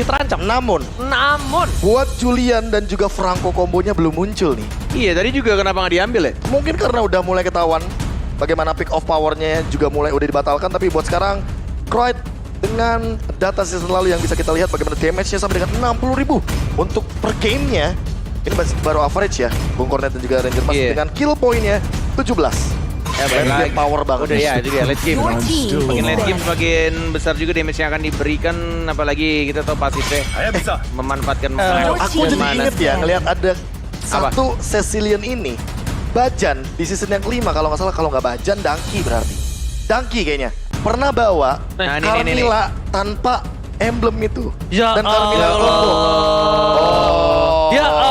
terancam. Namun, buat Julian dan juga Franco kombonya belum muncul nih. Iya, tadi juga kenapa nggak diambil ya? Mungkin karena udah mulai ketahuan bagaimana pick off powernya juga mulai udah dibatalkan. Tapi buat sekarang, Croyd dengan data season lalu yang bisa kita lihat bagaimana damage-nya sampai dengan 60.000 untuk per game-nya. Ini baru average ya, Bung Cornet dan juga Ranger Mas dengan kill point-nya 17. Ya, Dia power banget. Udah ya, jadi late game. Makin late game semakin besar juga damage yang akan diberikan, apalagi kita tahu pasifnya memanfaatkan Aku jadi inget ya ngelihat ada satu Cecilian ini Bajan di season yang kelima kalau nggak salah, kalau nggak Bajan Dangki berarti. Dangki kayaknya pernah bawa Carmilla tanpa emblem itu. Ya dan Carmilla Ya Allah.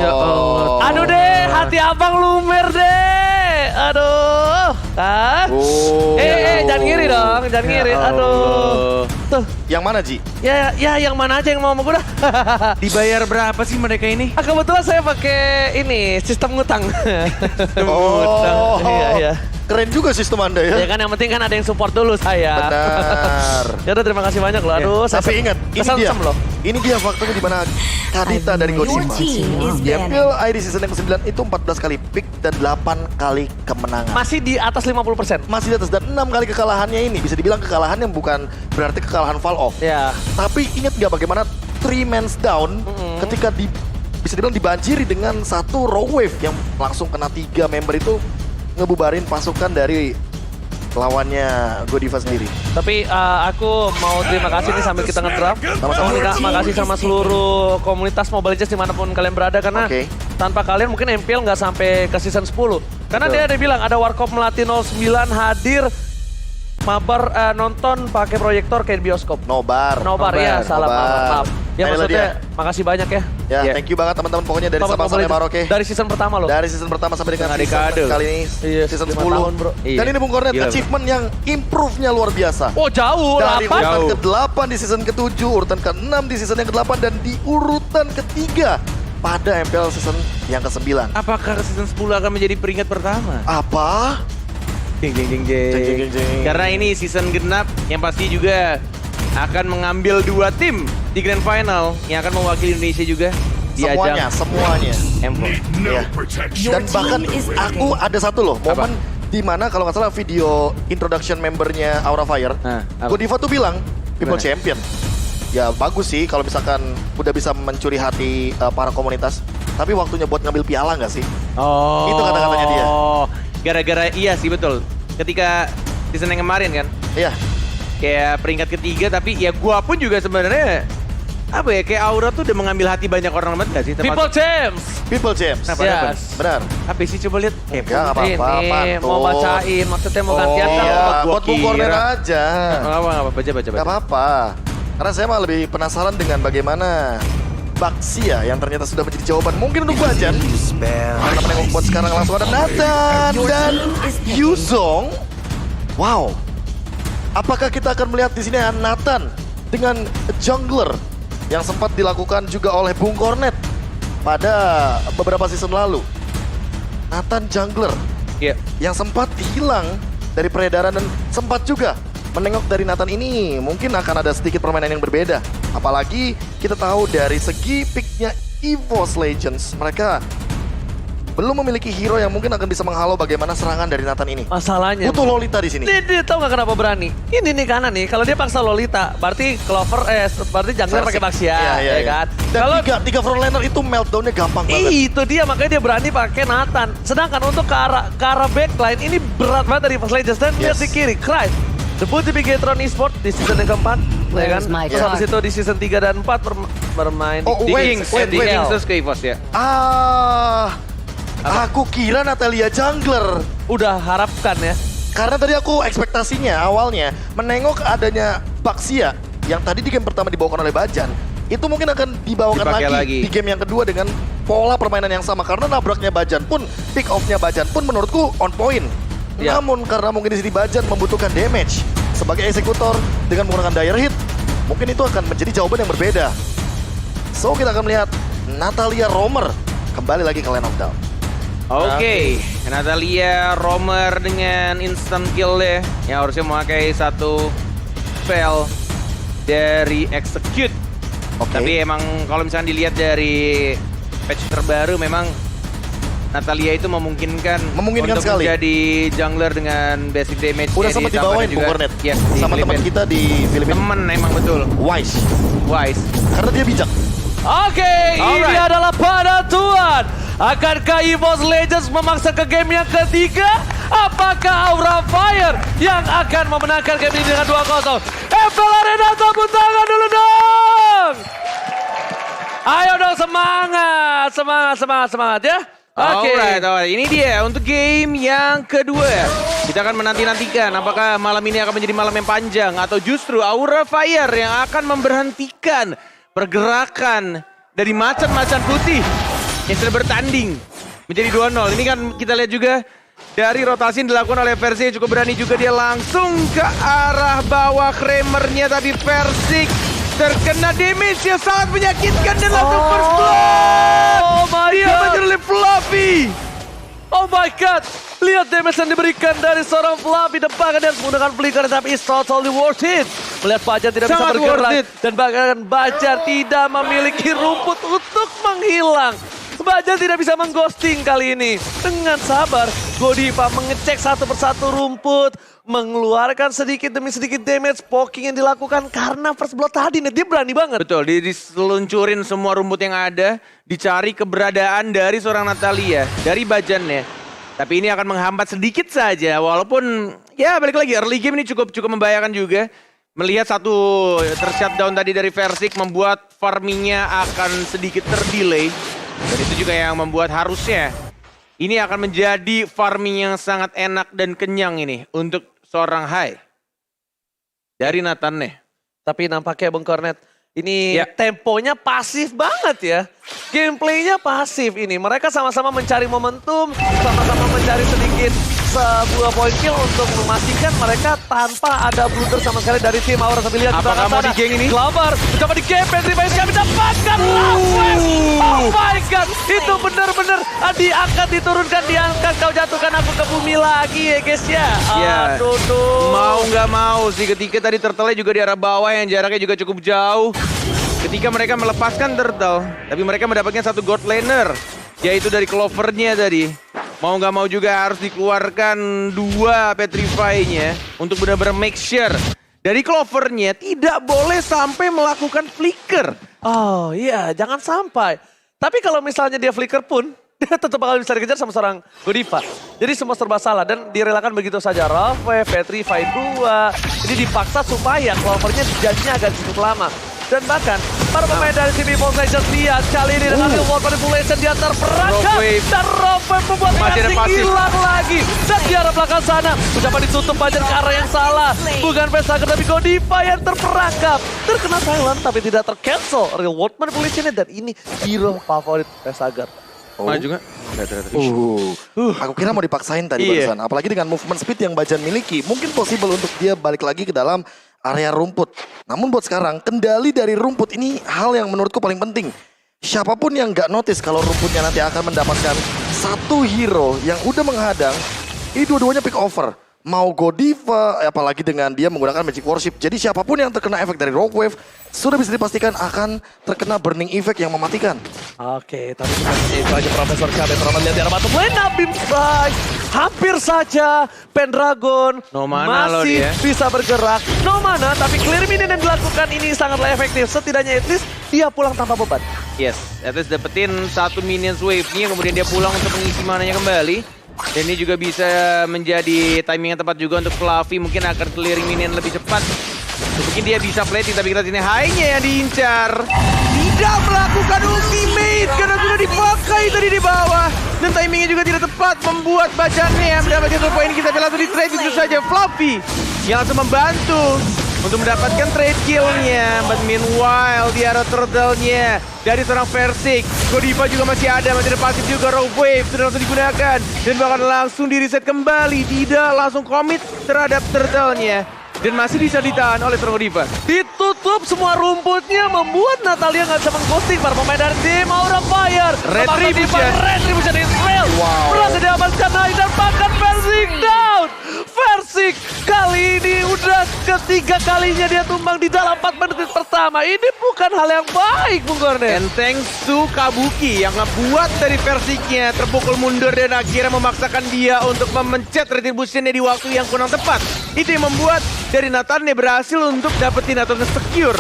Ya Allah. Aduh deh, hati abang lumer deh. Aduh. Jangan ngiri dong, jangan ngiri. Aduh. Tuh. Yang mana Ji? Ya yang mana aja yang mau gue dah. Dibayar berapa sih mereka ini? Kebetulan saya pakai ini sistem ngutang. Iya. Keren juga sistem Anda ya. Ya kan yang penting kan ada yang support dulu saya. Benar. Ya udah terima kasih banyak loh. Aduh, tapi ingat, ini dia faktornya di mana Kadita dari Gojima. Di MPL ID season yang ke-9 itu 14 kali pick dan 8 kali kemenangan. Masih di atas 50%. Masih di atas, dan 6 kali kekalahannya ini bisa dibilang kekalahan yang bukan berarti kekalahan fall off. Ya. Tapi ingat nggak bagaimana 3 mans down ketika bisa dibilang dibanjiri dengan satu raw wave yang langsung kena 3 member itu ngebubarin pasukan dari lawannya Godiva sendiri. Tapi aku mau terima kasih nih sambil kita nge-draft. Sama-sama terima kasih sama seluruh komunitas Mobile Legends dimanapun kalian berada. Karena tanpa kalian mungkin MPL nggak sampai ke season 10. Karena dia ada bilang ada Warkop Melati 09 hadir. Mabar nonton pakai proyektor kayak di bioskop. Nobar Ya, salah maaf. Ya maksudnya makasih banyak ya. Ya, thank you banget teman-teman pokoknya dari Sabang sampai Merauke. Dari season pertama loh. Dari season pertama sampai dengan season kali ini season 10 tahun, bro. Dan ini Bung Cornet achievement yang improve-nya luar biasa. Oh jauh, dari urutan ke-8 di season ke-7, urutan ke-6 di season yang ke-8 dan di urutan ke-3 pada MPL season yang ke-9. Apakah season 10 akan menjadi peringkat pertama? Apa? Jeng. Karena ini season genap yang pasti juga akan mengambil 2 tim di Grand Final yang akan mewakili Indonesia juga di semuanya. M4. Ya. Dan bahkan aku ada satu loh momen di mana kalau nggak salah video introduction membernya Aura Fire, Godiva tuh bilang People Champion. Ya bagus sih kalau misalkan udah bisa mencuri hati para komunitas. Tapi waktunya buat ngambil piala nggak sih? Itu kata-katanya dia. Gara-gara iya sih betul. Ketika season yang kemarin kan. Iya. Kayak peringkat ketiga, tapi ya gua pun juga sebenarnya apa ya, kayak Aura tuh udah mengambil hati banyak orang banget gak sih? People James. Nah, benar. Apa sih coba lihat? Enggak apa-apa. Mau bacain, maksudnya mau gantian kan? Buat Bung Cornet aja. Apa baca. Gak apa-apa. Karena saya mah lebih penasaran dengan bagaimana Baxia yang ternyata sudah menjadi jawaban mungkin untuk Bajan. Karena menengok buat sekarang langsung ada Nathan dan Yuzong. Wow. Apakah kita akan melihat di sini Nathan dengan jungler yang sempat dilakukan juga oleh Bung Cornet pada beberapa season lalu? Nathan jungler yang sempat hilang dari peredaran dan sempat juga menengok dari Nathan ini mungkin akan ada sedikit permainan yang berbeda. Apalagi kita tahu dari segi picknya EVOS Legends, mereka belum memiliki hero yang mungkin akan bisa menghalau bagaimana serangan dari Nathan ini. Masalahnya butuh Lolita di sini. Dia tahu nggak kenapa berani? Ini nih kanan nih, kalau dia paksa Lolita, berarti berarti jungler pakai Baxia, ya kan? Dan kalau tiga frontliner itu meltdownnya gampang banget. Itu dia, makanya dia berani pakai Nathan. Sedangkan untuk ke arah backline ini berat banget dari EVOS Legends. Dan lihat di kiri, Christ. Debut di Bigetron Esports di season yang keempat, ya kan? Terus habis itu di season 3 dan 4 bermain di Kings terus ke EVOS ya. Aku kira Natalia jungler. Udah harapkan ya. Karena tadi aku ekspektasinya awalnya menengok adanya Baxia yang tadi di game pertama dibawakan oleh Bajan. Itu mungkin akan dibawakan lagi di game yang kedua dengan pola permainan yang sama. Karena nabraknya Bajan pun, pick off-nya Bajan pun menurutku on point. Namun karena mungkin di sini Bajan membutuhkan damage sebagai eksekutor dengan menggunakan dire hit, mungkin itu akan menjadi jawaban yang berbeda. So kita akan melihat Natalia Romer kembali lagi ke Lane of Doubt. Oke, Natalia Romer dengan instant kill deh, yang harusnya memakai satu spell dari Execute. Oke. Tapi emang kalau misalnya dilihat dari patch terbaru memang Natalia itu memungkinkan untuk sekali. menjadi jungler dengan basic damage. Udah sempat dibawain Bung Kornet Yes, sama teman kita di Filipina. Temen emang betul. Wise. Wise. Karena dia bijak. Oke, ini Alright. adalah penentuan. Akankah EVOS Legends memaksa ke game yang ketiga? Apakah Aura Fire yang akan memenangkan game ini dengan 2-0? FL Arena tepuk tangan dulu dong! Ayo dong semangat, semangat ya. Oke. Alright. Ini dia untuk game yang kedua. Kita akan menanti-nantikan apakah malam ini akan menjadi malam yang panjang atau justru Aura Fire yang akan memberhentikan pergerakan dari macan-macan putih yang sudah bertanding menjadi 2-0. Ini kan kita lihat juga dari rotasi yang dilakukan oleh Persik, cukup berani juga dia langsung ke arah bawah Kramernya, tapi Persik terkena damage yang sangat menyakitkan dan langsung first blood. Oh my Dia god. menjadi oleh Fluffy. Oh my god. Lihat damage yang diberikan dari seorang Fluffy dan bahkan dia harus menggunakan flicker tapi it's totally worth it. Melihat Bajar tidak bisa Sangat worth bergerak it. dan bahkan Bajar tidak memiliki rumput untuk menghilang. Bajar tidak bisa mengghosting kali ini. Dengan sabar, Godiva mengecek satu persatu rumput, mengeluarkan sedikit demi sedikit damage poking yang dilakukan karena first blood tadi. Dia berani banget. Betul, diseluncurin semua rumput yang ada, dicari keberadaan dari seorang Natalia, dari Bajannya. Tapi ini akan menghambat sedikit saja, walaupun ya balik lagi early game ini cukup membahayakan juga. Melihat satu tershutdown tadi dari Versik membuat farmingnya akan sedikit terdelay. Dan itu juga yang membuat harusnya ini akan menjadi farming yang sangat enak dan kenyang ini untuk seorang Hai. Dari Nathan-nya. Tapi nampaknya Bung Kornet, ini Ya. temponya pasif banget ya. Gameplaynya pasif ini. Mereka sama-sama mencari momentum, sama-sama mencari sedikit sebuah point kill untuk memastikan mereka tanpa ada blunder sama sekali dari tim Aura. Sambil lihat di Apakah belakang mau sana. di-gank ini? Glover mencoba di game, Petrified kami dapatkan Lafweb. Oh my god, itu benar-benar diangkat, diturunkan, diangkat. Kau jatuhkan aku ke bumi lagi ya guys ya. Ya, Aduh, duh. mau nggak mau sih ketika tadi turtle juga di arah bawah yang jaraknya juga cukup jauh. Ketika mereka melepaskan turtle, tapi mereka mendapatkan satu god laner, yaitu dari Clover-nya tadi. Mau nggak mau juga harus dikeluarkan dua Petrify-nya untuk benar-benar make sure dari Clover-nya tidak boleh sampai melakukan flicker. Oh iya, jangan sampai. Tapi kalau misalnya dia flicker pun, dia tetap bakal bisa dikejar sama seorang Godiva. Jadi semua serba salah dan direlakan begitu saja. Ralph, Petrify 2. Jadi dipaksa supaya Clover-nya janjinya agak cukup lama. Dan bahkan para pemain dari tim EVOS Legends lihat kali ini dengan World Manipulation dia terperangkap. Dan Ralph membuat Masih ada Persik pasif. hilang lagi. Dan di arah belakang sana, ucapan ditutup Bajar ke arah yang salah. Bukan Pesager tapi Godiva yang terperangkap. Terkena silent tapi tidak tercancel Real World Manipulation-nya. Dan ini hero favorit Pesager. Maju nggak? Aku kira mau dipaksain tadi Iya. barusan. Apalagi dengan movement speed yang Bajan miliki. Mungkin possible untuk dia balik lagi ke dalam area rumput. Namun buat sekarang, kendali dari rumput ini hal yang menurutku paling penting. Siapapun yang nggak notice kalau rumputnya nanti akan mendapatkan satu hero yang udah menghadang, ini dua-duanya pick over. Mau Godiva, apalagi dengan dia menggunakan Magic Worship. Jadi siapapun yang terkena efek dari Rogue Wave, sudah bisa dipastikan akan terkena Burning Effect yang mematikan. Oke, tapi sepertinya itu aja Profesor KB terlalu lihat di arah bottom lane. Beam Strike, hampir saja Pendragon No mana loh masih dia. bisa bergerak. No mana, tapi clear minion yang dilakukan ini sangatlah efektif. Setidaknya at least dia pulang tanpa beban. Yes, at least dapetin satu minions wave-nya, kemudian dia pulang untuk mengisi mananya kembali. Dan ini juga bisa menjadi timing yang tepat juga untuk Fluffy, mungkin akan clearing minion lebih cepat. Mungkin dia bisa plating, tapi kita sini high-nya yang diincar. Tidak melakukan ultimate karena sudah dipakai tadi di bawah. Dan timingnya juga tidak tepat, membuat Bajannya mendapatkan 2 poin. Kita langsung di trade itu saja. Fluffy yang langsung membantu untuk mendapatkan trade kill-nya. But meanwhile di arah turtle-nya dari seorang Versik, Godiva juga masih ada pasif juga. Rogue Wave sudah langsung digunakan dan bahkan langsung di reset kembali, tidak langsung commit terhadap turtle-nya. Dan masih bisa ditahan oleh seorang Godiva. Ditutup semua rumputnya membuat Natalia nggak bisa mengghosting para pemain dari tim Aura Fire. Retribution. Retribution Israel Wow. Berhasil diamankan Nai dan bahkan Versik down. Versik kali ini udah ketiga kalinya dia tumbang di dalam 4 menit pertama. Ini bukan hal yang baik, Bung Kornet. And thanks to Kabuki yang ngebuat dari Versiknya terpukul mundur dan akhirnya memaksakan dia untuk memencet retributionnya di waktu yang kurang tepat. Itu yang membuat dari Nathannya berhasil untuk dapetin atau nge-secure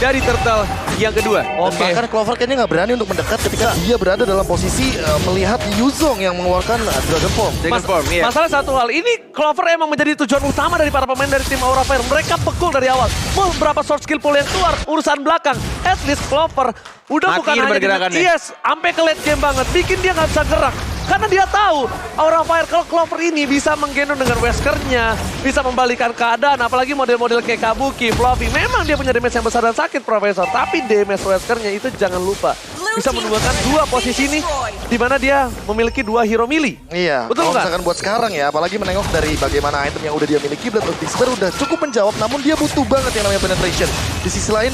dari Turtle yang kedua. Dan bahkan Clover kayaknya nggak berani untuk mendekat ketika dia berada dalam posisi melihat Yuzong yang mengeluarkan Dragon Form. Dragon Form, iya. Masalah satu hal, ini Clover emang menjadi tujuan utama dari para pemain dari tim Aura Fire. Mereka pekul dari awal. Mau berapa short skill pull yang keluar, urusan belakang. At least Clover udah Matiin bukan hanya pergerakannya. yes, sampai ke late game banget. Bikin dia nggak bisa gerak. Karena dia tahu Aura Fire kalau Clover ini bisa menggendong dengan Weskernya, bisa membalikan keadaan, apalagi model-model kayak Kabuki, Fluffy. Memang dia punya damage yang besar dan sakit, Profesor. Tapi damage Weskernya itu jangan lupa. Bisa menemukan dua posisi nih, di mana dia memiliki 2 hero melee. Iya, Betul kalau nggak? misalkan buat sekarang ya, apalagi menengok dari bagaimana item yang udah dia miliki, Blood of Whisper udah cukup menjawab, namun dia butuh banget yang namanya penetration. Di sisi lain,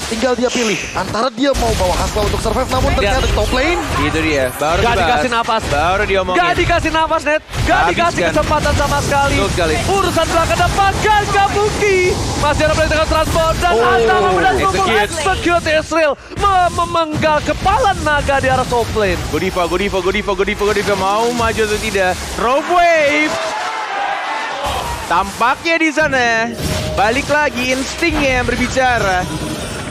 tinggal dia pilih antara dia mau bawa Hasla untuk survive, namun ternyata di top lane, Itu dia, baru Gak dibahas. dikasih napas. Baru diomongin. Gak dikasih napas, Net. Gak dikasih Habiskan. kesempatan sama sekali. Betul sekali. Urusan belakang dapatkan Kabuki. Masih ada play dengan transport. Dan Anta kemudian execute. execute Israel. Memenggal kepala naga di arah top lane. Godiva mau maju atau tidak? Rogue Wave. Tampaknya di sana balik lagi instingnya yang berbicara.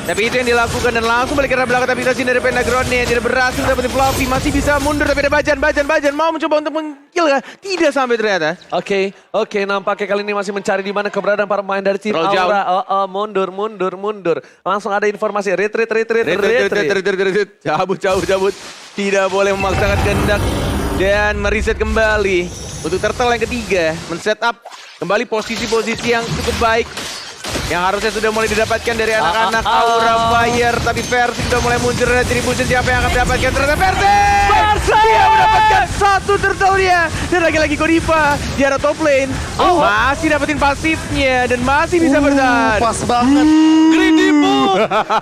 Tapi itu yang dilakukan dan langsung balik ke arah belakang, tapi kasih dari Pentagram-nya yang tidak berhasil dapetin Fluffy, masih bisa mundur tapi ada Bajan mau mencoba untuk meng-kill kah? Tidak sampai ternyata. Oke, nampaknya kali ini masih mencari di mana keberadaan para pemain dari tim Terlalu jauh. Aura. Mundur. Langsung ada informasi, retreat. Cabut. Tidak boleh memaksakan kehendak dan mereset kembali. Untuk Turtle yang ketiga, men-setup kembali posisi-posisi yang cukup baik. Yang harusnya sudah mulai didapatkan dari anak-anak Aura Fire. Tapi Versi sudah mulai muncul retribution. Siapa yang akan mendapatkan? Ternyata Versi! Dia mendapatkan satu turtle-nya. Dan lagi-lagi Godiva di arah top lane. Masih dapetin pasifnya dan masih bisa bertahan. pas banget.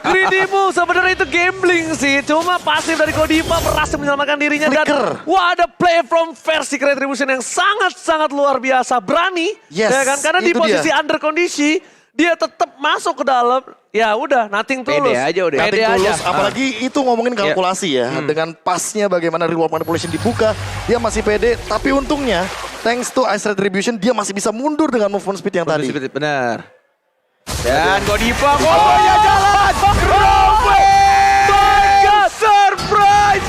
Greedy move. Sebenarnya itu gambling sih. Cuma pasif dari Godiva berhasil menyelamatkan dirinya. Dan Flicker. wah, ada play from Versi Retribution yang sangat-sangat luar biasa. Berani. Yes, ya kan? Karena di itu posisi dia. under kondisi, dia tetap masuk ke dalam. Ya udah, nothing tulus. Pede aja udah. Nothing Pede aja. tulus, apalagi itu ngomongin kalkulasi ya. Dengan pasnya bagaimana reward manipulation dibuka, dia masih pede. Tapi untungnya, thanks to Ice Retribution, dia masih bisa mundur dengan movement speed yang tadi. Benar. Dan Godiva kombonya jalan. Surprise!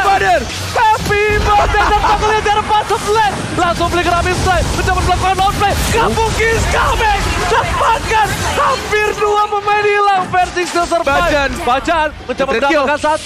Father, happy birthday dan tak melihat dari pasok lane. Langsung beli kerabin slide, mencoba melakukan outplay. Kabuki is coming. Dapatkan hampir 2 pemain hilang. Versi still survive. Bajan mencoba mendapatkan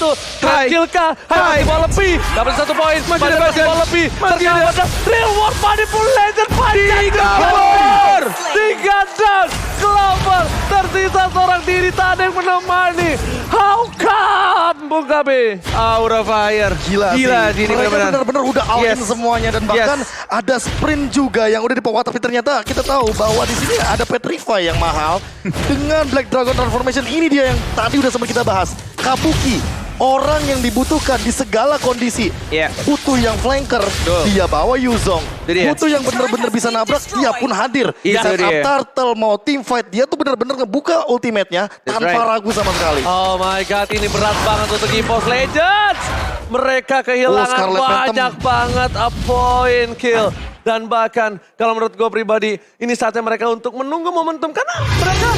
1. Kill kah? Masih mau lebih. Dapat 1 poin. Masih mau lebih. Ternyata reward manipulation. Bajan 3 down. Clover tersisa seorang diri, tak ada yang menemani. How come, Bung Gabi? Aura Fire. Gila sih. Ini Mereka benar-benar. benar-benar udah all in Yes. semuanya. Dan bahkan ada sprint juga yang udah dibawa. Tapi ternyata kita tahu bahwa di sini ada Petrify yang mahal. Dengan Black Dragon Transformation, ini dia yang tadi udah sempat kita bahas. Kabuki. Orang yang dibutuhkan di segala kondisi. Iya. Butuh yang flanker, Betul. dia bawa Yuzong. Itu dia. Butuh yang benar-benar bisa nabrak, dia pun hadir. Itu Saat dia. Turtle mau team fight, dia tuh benar-benar ngebuka ultimate-nya tanpa right. ragu sama sekali. Oh my god, ini berat banget untuk EVOS Legends. Mereka kehilangan Scarlet banyak Phantom. banget a point kill. Dan bahkan kalau menurut gue pribadi, ini saatnya mereka untuk menunggu momentum. Karena mereka,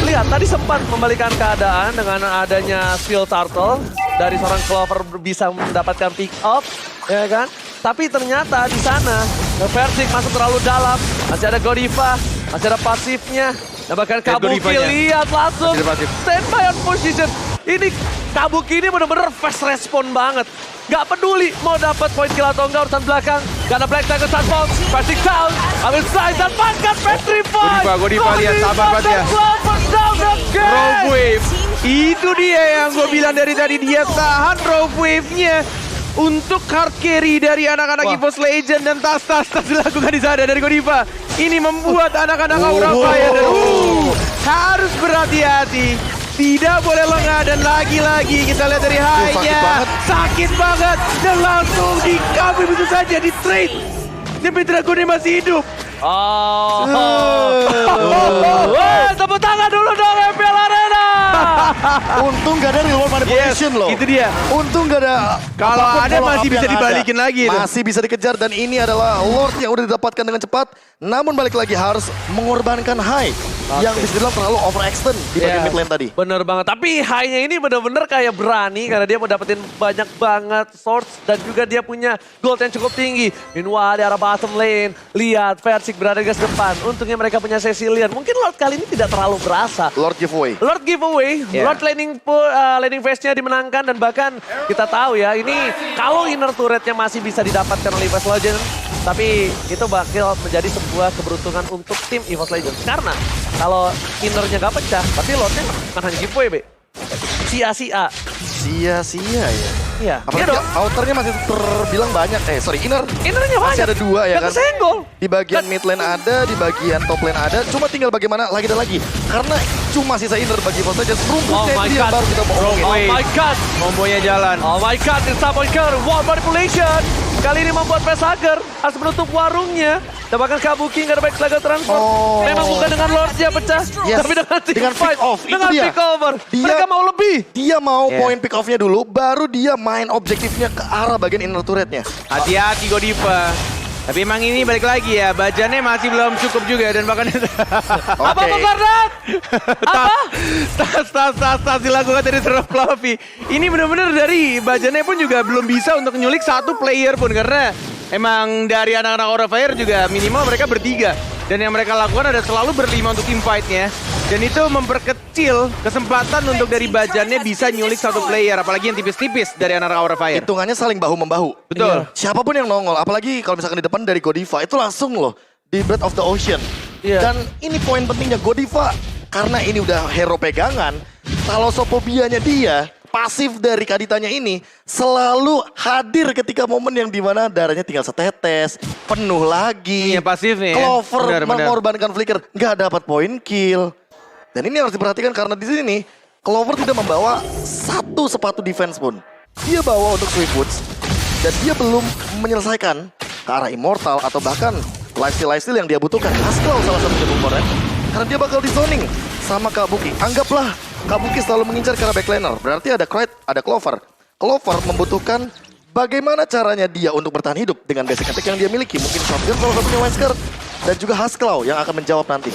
lihat tadi sempat membalikan keadaan dengan adanya Steel Turtle. Dari seorang Clover bisa mendapatkan pick up, ya kan? Tapi ternyata di sana, Versik masuk terlalu dalam. Masih ada Godiva, masih ada pasifnya. Dan bahkan Kabuki Godivanya. lihat langsung Masih ada pasif. standby on position. Ini Kabuki ini benar-benar fast respon banget. Gak peduli mau dapat point kill atau enggak urusan belakang. Gak ada Black Tiger Sunfall, Versik down, ambil slice dan bahkan Petrify. Godiva lihat, sabar banget ya. Rogue Wave. Itu dia yang gue bilang dari tadi. Dia tahan Rogue Wave-nya untuk hard carry dari anak-anak EVOS Legend dan tas dilakukan di sana dari Godiva. Ini membuat anak-anak Aura Fire dan harus berhati-hati. tidak boleh lengah. Dan lagi-lagi kita lihat dari high-nya. Sakit banget. Dan langsung di-cover begitu saja, di-trade. Tapi Dragonnya masih hidup. Tepuk tangan dulu dong MPL Arena. Untung gak ada reward manipulation loh. Itu dia. Untung gak ada. Kalau apapun ada follow masih up bisa yang dibalikin ada. lagi itu. Masih bisa dikejar dan ini adalah Lord yang udah didapatkan dengan cepat. Namun balik lagi harus mengorbankan High yang bisa dibilang terlalu overextend di bagian mid lane tadi. Bener banget, tapi high-nya ini bener-bener kayak berani karena dia mau dapetin banyak banget swords dan juga dia punya gold yang cukup tinggi. Meanwhile di arah bottom lane, lihat Versik berada di garis depan. Untungnya mereka punya Cecilian. Mungkin Lord kali ini tidak terlalu berasa. Lord giveaway. Lord giveaway, Lord laning phase-nya dimenangkan dan bahkan kita tahu ya ini kalau inner turret-nya masih bisa didapatkan oleh EVOS Legends, tapi itu bakal menjadi sebuah keberuntungan untuk tim EVOS Legends. Karena kalau innernya gak pecah, tapi Lordnya bukan hanya giveaway, Be. Sia-sia. Sia-sia ya. Iya. Apalagi dong. outernya masih terbilang banyak. Inner. Innernya Masih banyak. ada 2 ya Gak kan. kesenggol. Di bagian mid lane ada, di bagian top lane ada. Cuma tinggal bagaimana lagi dan lagi. Karena cuma sisa inner bagi EVOS Legends. Rumputnya Oh my itu yang God. baru kita mau ngomongin. Oh my God. Kombonya jalan. Oh my God, it's up on curve. Wall manipulation. Kali ini membuat Pesager harus menutup warungnya. Dan bahkan Kabuki nggak ada back Slugger transfer. Oh. Memang bukan dengan Lordnya pecah, Yes. tapi dengan team Dengan fight. pick off, itu Dengan dia. pick over. Dia- Mereka mau lebih. Dia mau Yeah. poin pick off-nya dulu, baru dia main objektifnya ke arah bagian inner turret-nya. Hati-hati Godiva. Tapi emang ini balik lagi ya, bajannya masih belum cukup juga dan bahkan Apa Bogardat? Apa? tas dilakukan dari seorang Fluffy. Ini benar-benar dari bajannya pun juga belum bisa untuk nyulik satu player pun karena emang dari anak-anak Aura Fire juga minimal mereka bertiga. Dan yang mereka lakukan ada selalu berlima untuk team fight-nya. Dan itu memperkecil kesempatan untuk dari bajannya bisa nyulik satu player. Apalagi yang tipis-tipis dari anak-anak Aura Fire. Hitungannya saling bahu-membahu. Betul. Siapapun yang nongol, apalagi kalau misalkan di depan dari Godiva, itu langsung loh di Breath of the Ocean. Iya. Dan ini poin pentingnya Godiva, karena ini udah hero pegangan, talassophobia-nya dia, pasif dari Kaditanya ini, selalu hadir ketika momen yang dimana darahnya tinggal setetes, penuh lagi. Iya, pasifnya ya. Clover Benar, benar. mengorbankan flicker, nggak dapat poin kill. Dan ini harus diperhatikan karena di sini Clover tidak membawa satu sepatu defense pun. Dia bawa untuk Swiftwoods dan dia belum menyelesaikan ke arah Immortal atau bahkan lifesteal yang dia butuhkan. Haskell salah satu jebungkornya karena dia bakal di zoning sama Kabuki. Anggaplah Kabuki selalu mengincar ke arah backlaner. Berarti ada Krait, ada Clover. Clover membutuhkan bagaimana caranya dia untuk bertahan hidup dengan basic attack yang dia miliki. Mungkin shotgun salah satunya Wesker dan juga Haskell yang akan menjawab nanti.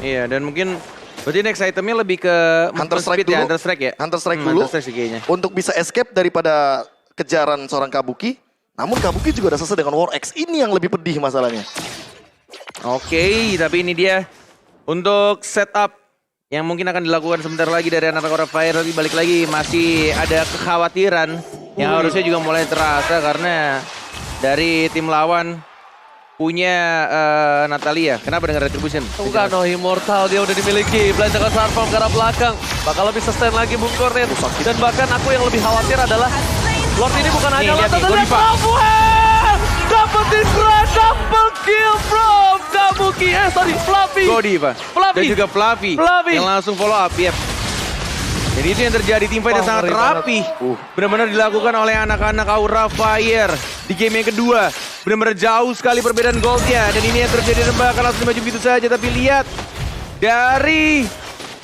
Iya, dan mungkin berarti next itemnya lebih ke Hunter Strike speed ya, dulu. Hunter Strike ya? Hunter Strike dulu. Hunter Strike sih kayaknya. Untuk bisa escape daripada kejaran seorang Kabuki. Namun Kabuki juga udah selesai dengan War X. Ini yang lebih pedih masalahnya. Oke, tapi ini dia untuk setup yang mungkin akan dilakukan sebentar lagi dari anak Aura Fire. Tapi balik lagi masih ada kekhawatiran yang harusnya juga mulai terasa karena dari tim lawan punya Natalia. Kenapa dengan Retribution? Bukan, no Immortal dia udah dimiliki. Belanjakan Sarform ke arah belakang. Bakal lebih sustain lagi Bung Kornet. Dan bahkan aku yang lebih khawatir adalah Lord ini bukan hanya lihat nih, Lord, Godiva. dapetin double kill from Kabuki. Fluffy. Godiva. Fluffy. Dan juga Fluffy. Fluffy. Yang langsung follow up, yep. Jadi itu yang terjadi, tim fight yang Wah, sangat ngeri rapi. Benar-benar dilakukan oleh anak-anak Aura Fire. Di game yang kedua, benar-benar jauh sekali perbedaan goldnya. Dan ini yang terjadi, dan bakal langsung maju begitu saja. Tapi lihat, dari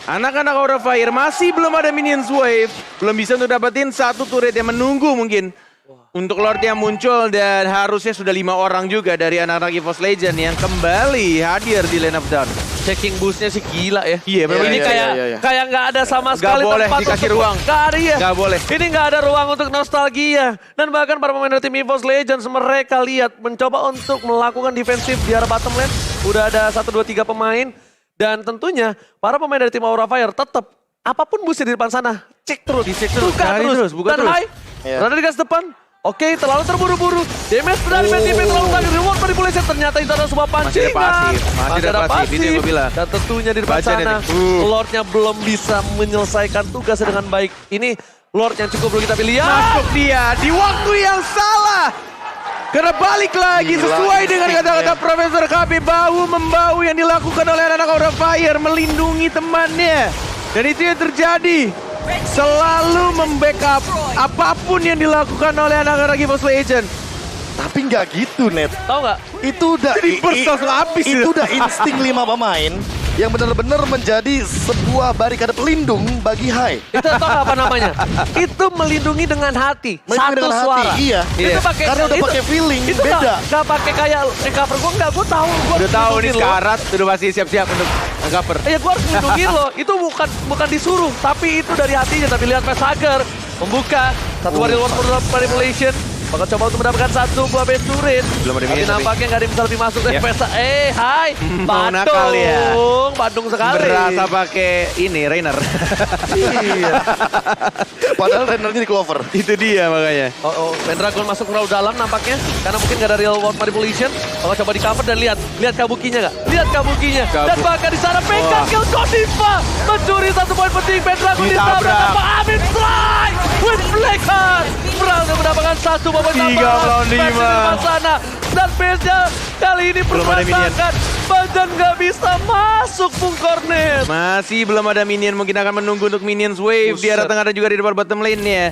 anak-anak Aura Fire masih belum ada minions wave. Belum bisa untuk dapetin satu turret yang menunggu mungkin. Untuk Lord yang muncul dan harusnya sudah 5 orang juga dari anak-anak EVOS Legend yang kembali hadir di Lane of Dawn. Checking boostnya sih gila ya. Iya, memang Ini iya, kayak iya, iya. kayak nggak ada sama Nggak sekali boleh tempat dikasih untuk- ruang. Nggak ada ya. Nggak boleh. Ini nggak ada ruang untuk nostalgia. Dan bahkan para pemain dari tim EVOS Legends mereka lihat mencoba untuk melakukan defensif di arah bottom lane. Udah ada 1, 2, 3 pemain. Dan tentunya para pemain dari tim Aura Fire tetap apapun boostnya di depan sana cek terus, Dicek terus, buka cari terus, buka dan terus. high, Iya. berada di gas depan. Oke, terlalu terburu-buru. Damage dari PTP terlalu banyak. Reward manipulation ternyata itu adalah sebuah Masih ada pancingan. pasif, masih ada pasif, itu yang gue bilang. Dan tentunya di depan Baca sana, nih. Lordnya belum bisa menyelesaikan tugasnya dengan baik. Ini Lord yang cukup perlu kita pilih. Ya! Masuk dia di waktu yang salah. Karena balik lagi Gila, sesuai dengan instingnya. kata-kata Profesor KB, bahu-membahu yang dilakukan oleh anak Aura Fire melindungi temannya. Dan itu yang terjadi. Selalu membackup apapun yang dilakukan oleh anak-anak Evo's Legend. Tapi nggak gitu, Net. Tahu nggak? Itu udah Jadi burst langsung habis. itu udah insting 5 pemain yang benar-benar menjadi sebuah barikade pelindung bagi Hai. Itu tau nggak apa namanya? Itu melindungi dengan hati. Melindungi Satu dengan hati, suara. iya. Itu pakai Karena udah pakai feeling, itu beda. Nggak pakai kayak recover gue nggak. Gue tahu. Gue Udah tahu nih lo. sekarat, udah pasti siap-siap untuk cover. Ya gue harus melindungi lo. Itu bukan disuruh, tapi itu dari hatinya. Tapi lihat Pesager membuka satu warrior one for manipulation. Bakal coba untuk mendapatkan satu buah base turret. Belum ada Tapi minion, nampaknya nggak ada yang bisa lebih masuk dari Ya. Pesa. Hai. Mau nakal ya. Badung sekali. Berasa pakai ini, Rainer. Iya. Padahal Rennernya di clover. Itu dia makanya. Oh, Pendragon masuk terlalu dalam nampaknya. Karena mungkin nggak ada real world manipulation. Bakal coba di cover dan lihat kabukinya nggak? Lihat kabukinya. Dan bahkan di sana pegang kill Godiva. Mencuri satu poin penting. Pendragon ditabrak Ditabrak. sama Amin Fly. With Black Heart. Berhasil mendapatkan satu poin tambahan. 3-5. Sana. Dan base-nya kali ini Belum ada minion. berantakan. Badan nggak bisa masuk Bung Cornet. Masih belum ada minion, mungkin akan menunggu untuk minions wave di arah Buset. tengah dan juga di depan bottom lane ya.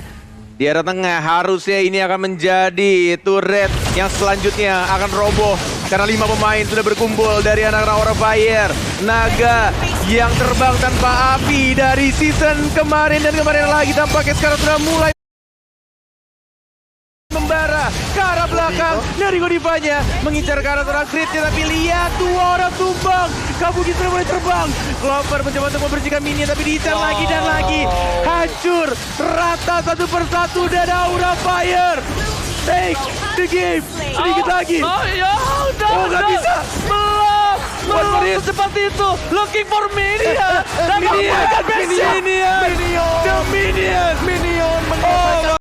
Di arah tengah harusnya ini akan menjadi turret yang selanjutnya akan roboh karena 5 pemain sudah berkumpul dari anak-anak Aura Fire. Naga yang terbang tanpa api dari season kemarin dan kemarin lagi tampaknya sekarang sudah mulai membara ke arah belakang dari Godivanya mengincar ke arah seorang critnya, tapi lihat 2 orang tumbang. Kabuki sudah mulai terbang. Clover mencoba untuk membersihkan minion tapi diincar lagi dan lagi. Hancur rata satu persatu dan Aura Fire take the game. Sedikit lagi. Oh ya udah. Oh, nggak bisa. Belum seperti itu. Looking for minion. Dan Minion. minion. The Minion menyelesaikan